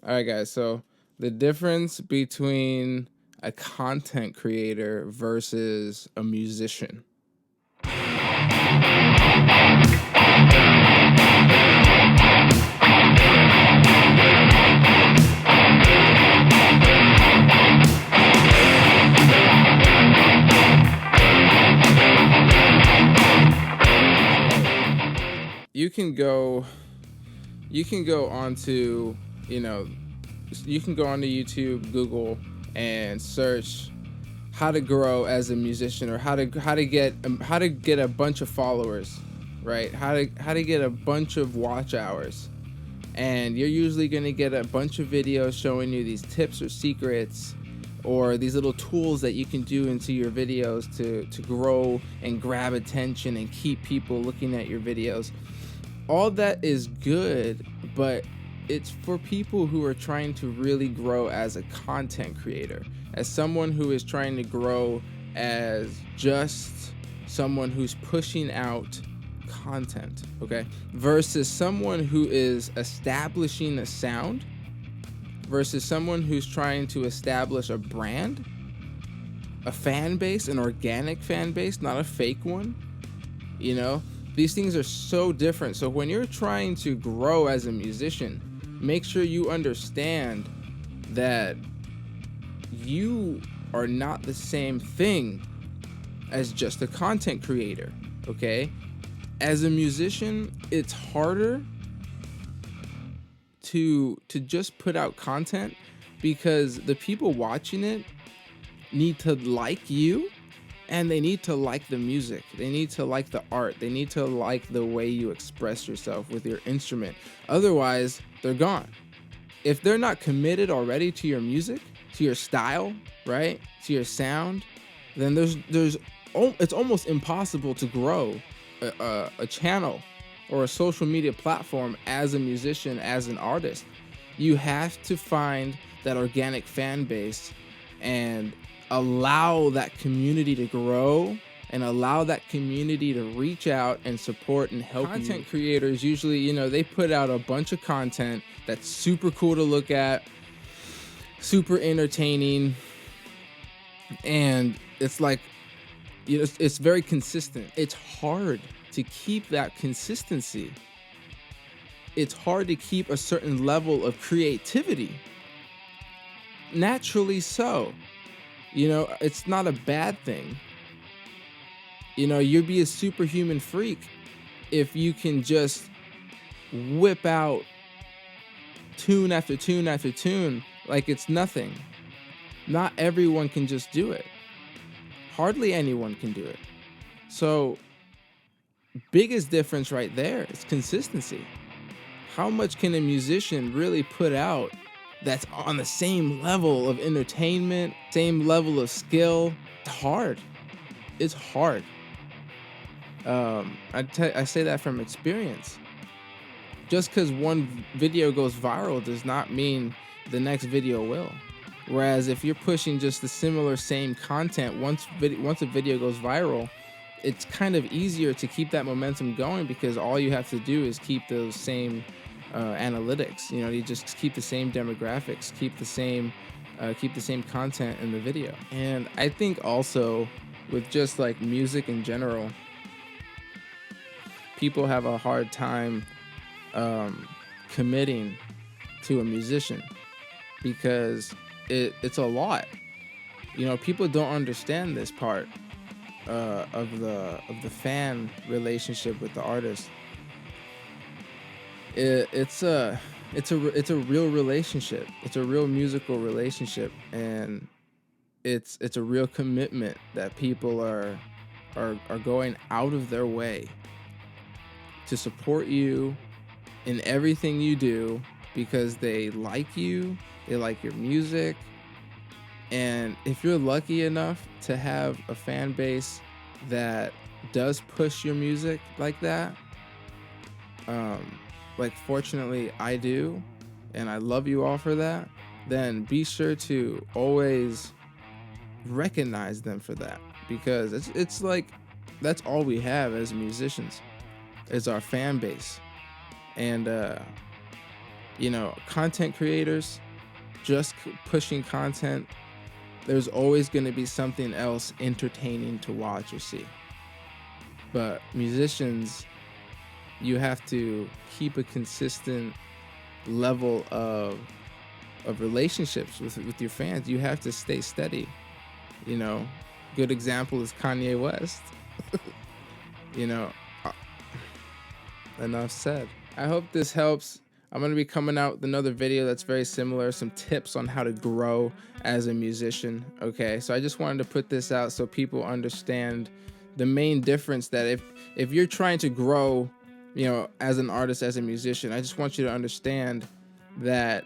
All right, guys. So the difference between a content creator versus a musician. You can go onto, you can go onto YouTube, Google, and search how to grow as a musician, or how to get a bunch of followers, right? How to get a bunch of watch hours. And you're usually going to get a bunch of videos showing you these tips or secrets or these little tools that you can do into your videos to grow and grab attention and keep people looking at your videos. All that is good, but it's for people who are trying to really grow as a content creator, as someone who is trying to grow as just someone who's pushing out content, okay? Versus someone who is establishing a sound, versus someone who's trying to establish a brand, a fan base, an organic fan base, not a fake one. These things are so different. So when you're trying to grow as a musician, make sure you understand that you are not the same thing as just a content creator, okay? As a musician, it's harder to just put out content because the people watching it need to like you, and they need to like the music. They need to like the art. They need to like the way you express yourself with your instrument. Otherwise, they're gone. If they're not committed already to your music, to your style, right, to your sound, then it's almost impossible to grow a channel or a social media platform as a musician, as an artist. You have to find that organic fan base and allow that community to grow and allow that community to reach out and support and help you. Content creators usually, they put out a bunch of content that's super cool to look at, super entertaining, and it's like, it's very consistent. It's hard to keep that consistency. It's hard to keep a certain level of creativity. Naturally so. It's not a bad thing. You'd be a superhuman freak if you can just whip out tune after tune after tune like it's nothing. Not everyone can just do it. Hardly anyone can do it. So, biggest difference right there is consistency. How much can a musician really put out that's on the same level of entertainment, same level of skill? It's hard. It's hard. I say that from experience. Just because one video goes viral does not mean the next video will. Whereas if you're pushing just the similar same content, once a video goes viral, it's kind of easier to keep that momentum going because all you have to do is keep those same analytics. You just keep the same demographics, keep the same content in the video. And I think also with just like music in general, people have a hard time committing to a musician because it's a lot. People don't understand this part of the fan relationship with the artist. It's a real relationship. It's a real musical relationship, and it's a real commitment that people are going out of their way to support you in everything you do because they like you, they like your music. And if you're lucky enough to have a fan base that does push your music like that, like fortunately I do, and I love you all for that, then be sure to always recognize them for that, because it's like that's all we have as musicians is our fan base. And You know, content creators just pushing content, there's always going to be something else entertaining to watch or see. But musicians, you have to keep a consistent level of relationships with your fans. You have to stay steady. You know, good example is Kanye West. You know, enough said. I hope this helps. I'm going to be coming out with another video that's very similar, some tips on how to grow as a musician. Okay, so I just wanted to put this out so people understand the main difference, that if you're trying to grow, you know, as an artist, as a musician, I just want you to understand that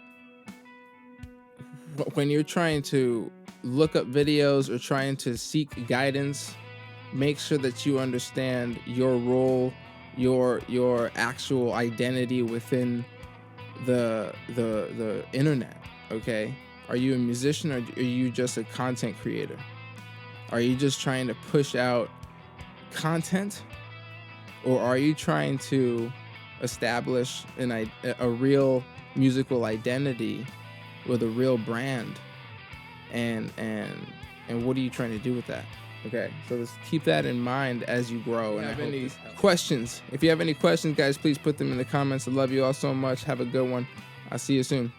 when you're trying to look up videos or trying to seek guidance, make sure that you understand your role, your actual identity within the internet. Okay, are you a musician, or are you just a content creator? Are you just trying to push out content, or are you trying to establish a real musical identity with a real brand? And what are you trying to do with that? Okay, so let's keep that in mind as you grow. And I have any questions? If you have any questions, guys, please put them in the comments. I love you all so much. Have a good one. I'll see you soon.